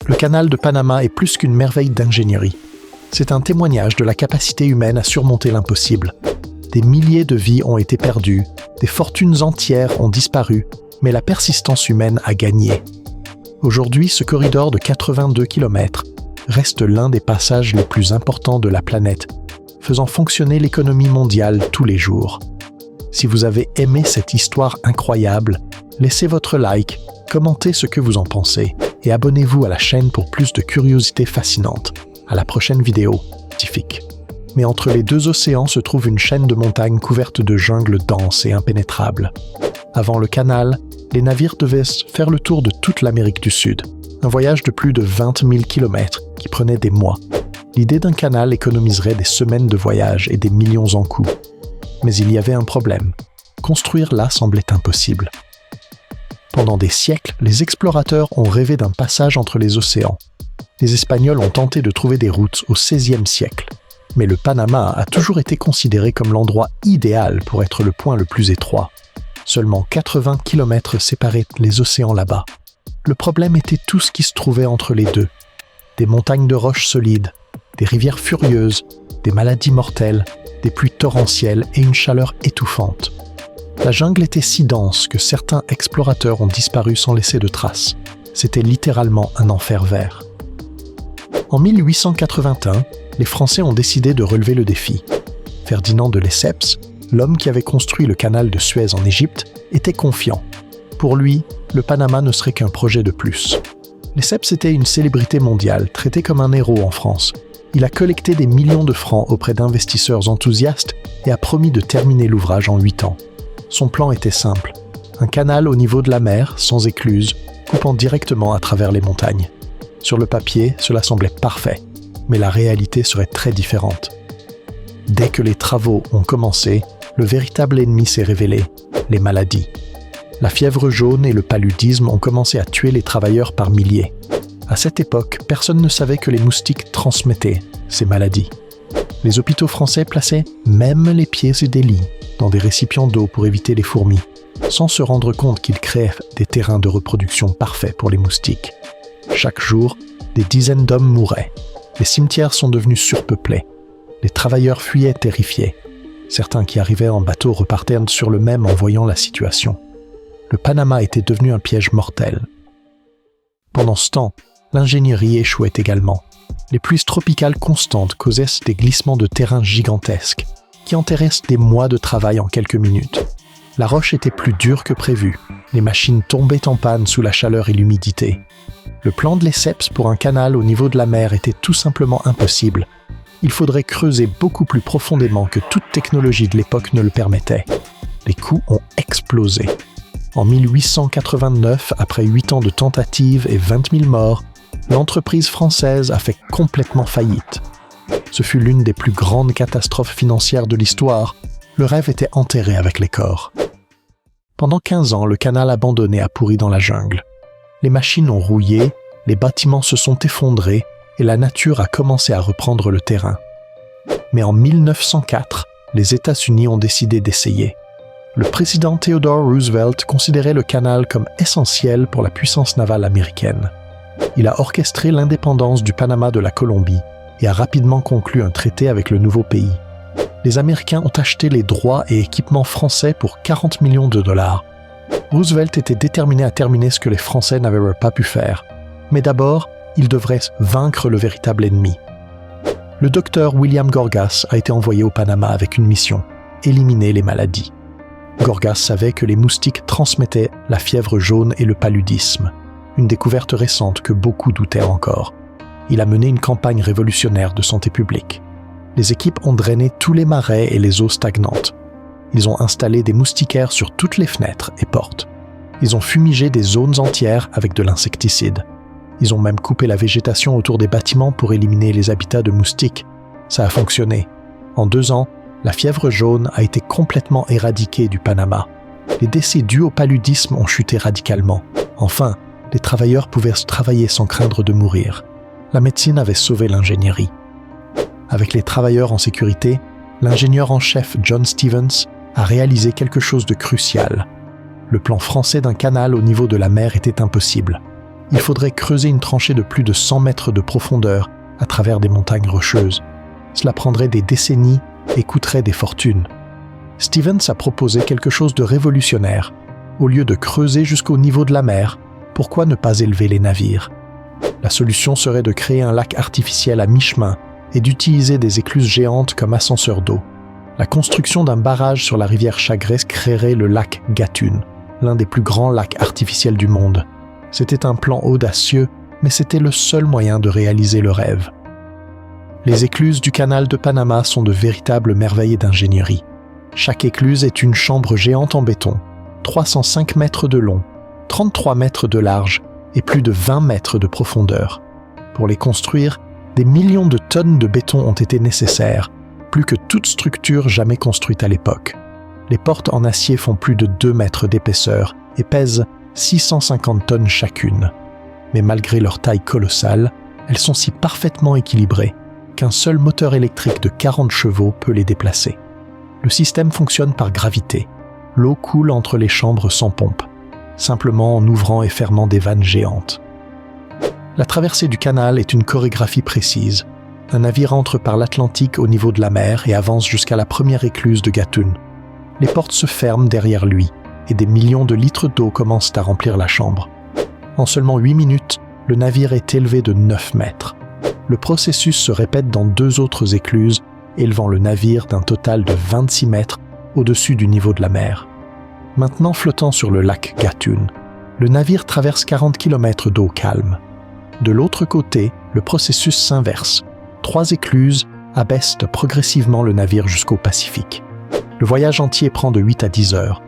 Le canal de Panama est plus qu'une merveille d'ingénierie. C'est un témoignage de la capacité humaine à surmonter l'impossible. Des milliers de vies ont été perdues, des fortunes entières ont disparu, mais la persistance humaine a gagné. Aujourd'hui, ce corridor de 82 km reste l'un des passages les plus importants de la planète, faisant fonctionner l'économie mondiale tous les jours. Si vous avez aimé cette histoire incroyable, laissez votre like, commentez ce que vous en pensez et abonnez-vous à la chaîne pour plus de curiosités fascinantes. À la prochaine vidéo scientifique. Mais entre les deux océans se trouve une chaîne de montagnes couverte de jungles denses et impénétrables. Avant le canal, les navires devaient faire le tour de toute l'Amérique du Sud. Un voyage de plus de 20 000 km qui prenait des mois. L'idée d'un canal économiserait des semaines de voyage et des millions en coûts. Mais il y avait un problème. Construire là semblait impossible. Pendant des siècles, les explorateurs ont rêvé d'un passage entre les océans. Les Espagnols ont tenté de trouver des routes au XVIe siècle. Mais le Panama a toujours été considéré comme l'endroit idéal pour être le point le plus étroit. Seulement 80 km séparaient les océans là-bas. Le problème était tout ce qui se trouvait entre les deux. Des montagnes de roches solides, des rivières furieuses, des maladies mortelles, des pluies torrentielles et une chaleur étouffante. La jungle était si dense que certains explorateurs ont disparu sans laisser de traces. C'était littéralement un enfer vert. En 1881, les Français ont décidé de relever le défi. Ferdinand de Lesseps, l'homme qui avait construit le canal de Suez en Égypte, était confiant. Pour lui, le Panama ne serait qu'un projet de plus. Lesseps était une célébrité mondiale, traité comme un héros en France. Il a collecté des millions de francs auprès d'investisseurs enthousiastes et a promis de terminer l'ouvrage en 8 ans. Son plan était simple. Un canal au niveau de la mer, sans écluse, coupant directement à travers les montagnes. Sur le papier, cela semblait parfait, mais la réalité serait très différente. Dès que les travaux ont commencé, le véritable ennemi s'est révélé, les maladies. La fièvre jaune et le paludisme ont commencé à tuer les travailleurs par milliers. À cette époque, personne ne savait que les moustiques transmettaient ces maladies. Les hôpitaux français plaçaient même les pieds et des lits dans des récipients d'eau pour éviter les fourmis, sans se rendre compte qu'ils créaient des terrains de reproduction parfaits pour les moustiques. Chaque jour, des dizaines d'hommes mouraient. Les cimetières sont devenus surpeuplés. Les travailleurs fuyaient terrifiés. Certains qui arrivaient en bateau repartaient sur le même en voyant la situation. Le Panama était devenu un piège mortel. Pendant ce temps, l'ingénierie échouait également. Les pluies tropicales constantes causaient des glissements de terrain gigantesques, qui enterraient des mois de travail en quelques minutes. La roche était plus dure que prévu. Les machines tombaient en panne sous la chaleur et l'humidité. Le plan de Lesseps pour un canal au niveau de la mer était tout simplement impossible. Il faudrait creuser beaucoup plus profondément que toute technologie de l'époque ne le permettait. Les coûts ont explosé. En 1889, après 8 ans de tentatives et 20 000 morts, l'entreprise française a fait complètement faillite. Ce fut l'une des plus grandes catastrophes financières de l'histoire. Le rêve était enterré avec les corps. Pendant 15 ans, le canal abandonné a pourri dans la jungle. Les machines ont rouillé, les bâtiments se sont effondrés et la nature a commencé à reprendre le terrain. Mais en 1904, les États-Unis ont décidé d'essayer. Le président Theodore Roosevelt considérait le canal comme essentiel pour la puissance navale américaine. Il a orchestré l'indépendance du Panama de la Colombie et a rapidement conclu un traité avec le nouveau pays. Les Américains ont acheté les droits et équipements français pour 40 millions de dollars. Roosevelt était déterminé à terminer ce que les Français n'avaient pas pu faire. Mais d'abord, il devrait vaincre le véritable ennemi. Le docteur William Gorgas a été envoyé au Panama avec une mission, éliminer les maladies. Gorgas savait que les moustiques transmettaient la fièvre jaune et le paludisme, une découverte récente que beaucoup doutaient encore. Il a mené une campagne révolutionnaire de santé publique. Les équipes ont drainé tous les marais et les eaux stagnantes. Ils ont installé des moustiquaires sur toutes les fenêtres et portes. Ils ont fumigé des zones entières avec de l'insecticide. Ils ont même coupé la végétation autour des bâtiments pour éliminer les habitats de moustiques. Ça a fonctionné. En 2 ans, la fièvre jaune a été complètement éradiquée du Panama. Les décès dus au paludisme ont chuté radicalement. Enfin, les travailleurs pouvaient travailler sans craindre de mourir. La médecine avait sauvé l'ingénierie. Avec les travailleurs en sécurité, l'ingénieur en chef John Stevens a réalisé quelque chose de crucial. Le plan français d'un canal au niveau de la mer était impossible. il faudrait creuser une tranchée de plus de 100 mètres de profondeur à travers des montagnes rocheuses. Cela prendrait des décennies et coûterait des fortunes. Stevens a proposé quelque chose de révolutionnaire. Au lieu de creuser jusqu'au niveau de la mer, pourquoi ne pas élever les navires? La solution serait de créer un lac artificiel à mi-chemin et d'utiliser des écluses géantes comme ascenseurs d'eau. La construction d'un barrage sur la rivière Chagres créerait le lac Gatun, l'un des plus grands lacs artificiels du monde. C'était un plan audacieux, mais c'était le seul moyen de réaliser le rêve. Les écluses du canal de Panama sont de véritables merveilles d'ingénierie. Chaque écluse est une chambre géante en béton, 305 mètres de long, 33 mètres de large et plus de 20 mètres de profondeur. Pour les construire, des millions de tonnes de béton ont été nécessaires, plus que toute structure jamais construite à l'époque. Les portes en acier font plus de 2 mètres d'épaisseur et pèsent 650 tonnes chacune. Mais malgré leur taille colossale, elles sont si parfaitement équilibrées qu'un seul moteur électrique de 40 chevaux peut les déplacer. Le système fonctionne par gravité. L'eau coule entre les chambres sans pompe, simplement en ouvrant et fermant des vannes géantes. La traversée du canal est une chorégraphie précise. Un navire entre par l'Atlantique au niveau de la mer et avance jusqu'à la première écluse de Gatun. Les portes se ferment derrière lui et des millions de litres d'eau commencent à remplir la chambre. En seulement 8 minutes, le navire est élevé de 9 mètres. Le processus se répète dans 2 autres écluses, élevant le navire d'un total de 26 mètres au-dessus du niveau de la mer. Maintenant flottant sur le lac Gatun, le navire traverse 40 km d'eau calme. De l'autre côté, le processus s'inverse. 3 écluses abaissent progressivement le navire jusqu'au Pacifique. Le voyage entier prend de 8 à 10 heures.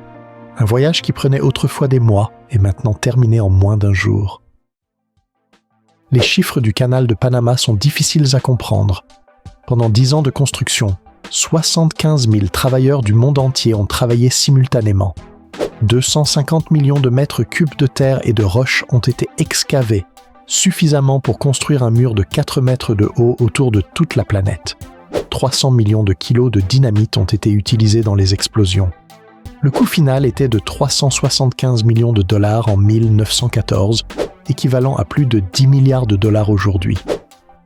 Un voyage qui prenait autrefois des mois est maintenant terminé en moins d'1 jour. Les chiffres du canal de Panama sont difficiles à comprendre. Pendant 10 ans de construction, 75 000 travailleurs du monde entier ont travaillé simultanément. 250 millions de mètres cubes de terre et de roches ont été excavés, suffisamment pour construire un mur de 4 mètres de haut autour de toute la planète. 300 millions de kilos de dynamite ont été utilisés dans les explosions. Le coût final était de 375 millions de dollars en 1914, équivalent à plus de 10 milliards de dollars aujourd'hui.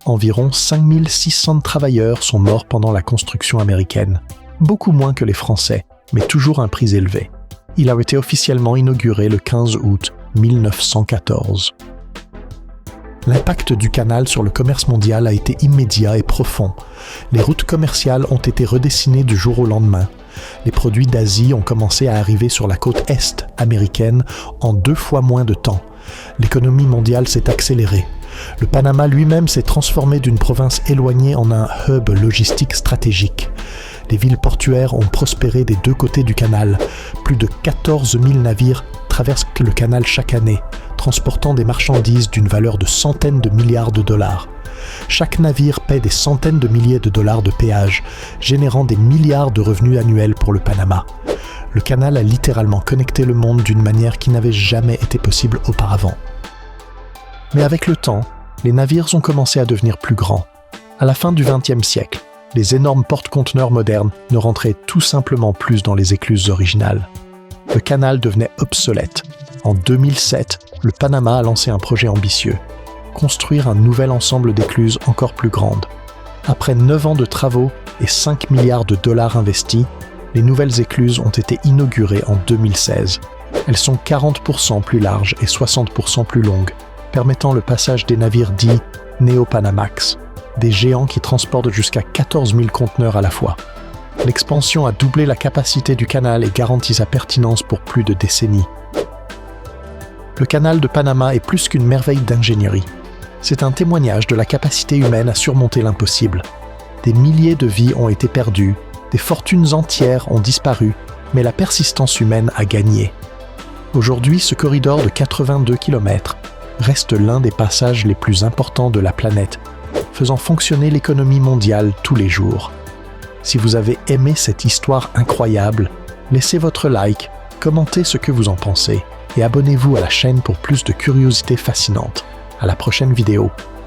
Environ 5600 travailleurs sont morts pendant la construction américaine, beaucoup moins que les Français, mais toujours un prix élevé. Il a été officiellement inauguré le 15 août 1914. L'impact du canal sur le commerce mondial a été immédiat et profond. Les routes commerciales ont été redessinées du jour au lendemain. Les produits d'Asie ont commencé à arriver sur la côte est américaine en 2 fois moins de temps. L'économie mondiale s'est accélérée. Le Panama lui-même s'est transformé d'une province éloignée en un hub logistique stratégique. Les villes portuaires ont prospéré des 2 côtés du canal. Plus de 14 000 navires traversent le canal chaque année, transportant des marchandises d'une valeur de centaines de milliards de dollars. Chaque navire paie des centaines de milliers de dollars de péage, générant des milliards de revenus annuels pour le Panama. Le canal a littéralement connecté le monde d'une manière qui n'avait jamais été possible auparavant. Mais avec le temps, les navires ont commencé à devenir plus grands. À la fin du XXe siècle, les énormes porte-conteneurs modernes ne rentraient tout simplement plus dans les écluses originales. Le canal devenait obsolète. En 2007, le Panama a lancé un projet ambitieux, construire un nouvel ensemble d'écluses encore plus grandes. Après 9 ans de travaux et 5 milliards de dollars investis, les nouvelles écluses ont été inaugurées en 2016. Elles sont 40% plus larges et 60% plus longues, permettant le passage des navires dits Neo-Panamax, des géants qui transportent jusqu'à 14 000 conteneurs à la fois. L'expansion a doublé la capacité du canal et garantit sa pertinence pour plus de décennies. Le canal de Panama est plus qu'une merveille d'ingénierie. C'est un témoignage de la capacité humaine à surmonter l'impossible. Des milliers de vies ont été perdues, des fortunes entières ont disparu, mais la persistance humaine a gagné. Aujourd'hui, ce corridor de 82 km reste l'un des passages les plus importants de la planète, faisant fonctionner l'économie mondiale tous les jours. Si vous avez aimé cette histoire incroyable, laissez votre like, commentez ce que vous en pensez et abonnez-vous à la chaîne pour plus de curiosités fascinantes. À la prochaine vidéo.